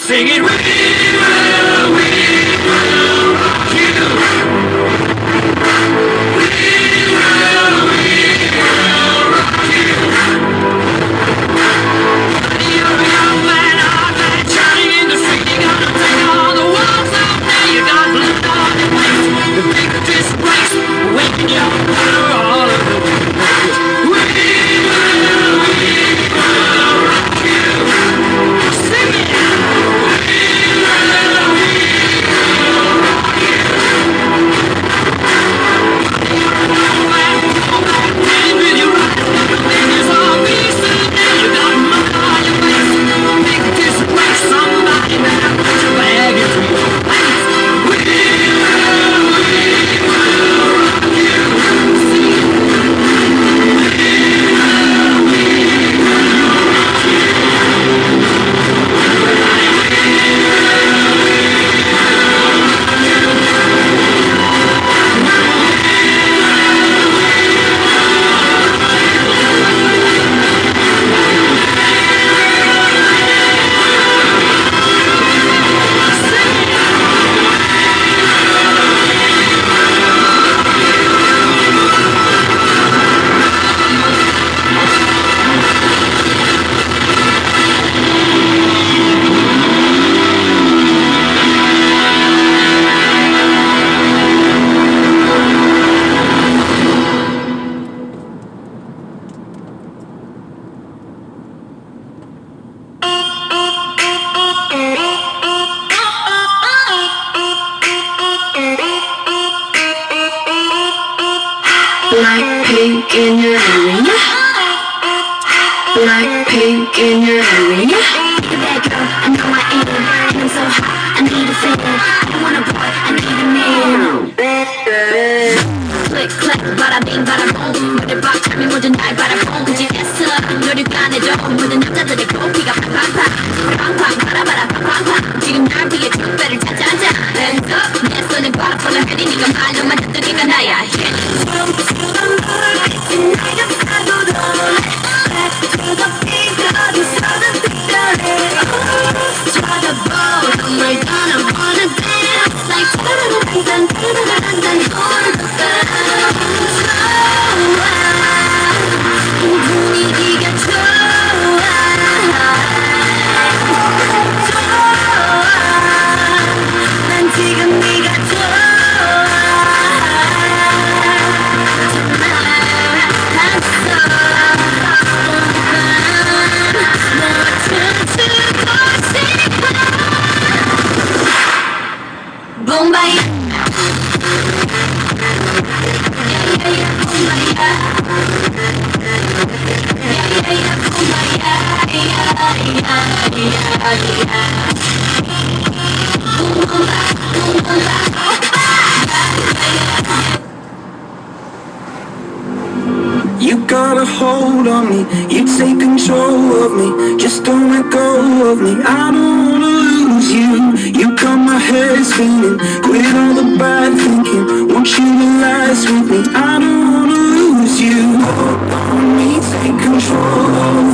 Singing, we will rock you. You're a young man, hard man, shining in the street. You gotta take all the walls out there. You got blood on your face, the big disgrace, waking your mother all of the place. We will rock you. Sing it. Somebody better put your bag into your place. We will rock you. See it. Blackpink in your area. Blackpink in your area. Bad girl, I know I am. And I'm so hot, I need a fan. I don't want a boy, I need a man. Click, clack, bada bing, bada boom. 너를 봐, 잠이 모두 날 바라본 그지 했어. 노력도 안 해도 모든 남자들의 고삐가 팡팡팡. 팡팡, 바라바라 팡팡팡. 지금 날 위해 두 배를 찾아자. Hands up, 내 손을 바로 폴라 해리. 네가 말로만 듣기가 나야. You got a hold on me, you take control of me. Just don't let go of me, I don't wanna lose you. You got my head spinning, quit all the bad thinking. Want you to last with me, I don't wanna lose you. Hold on me, take control of me.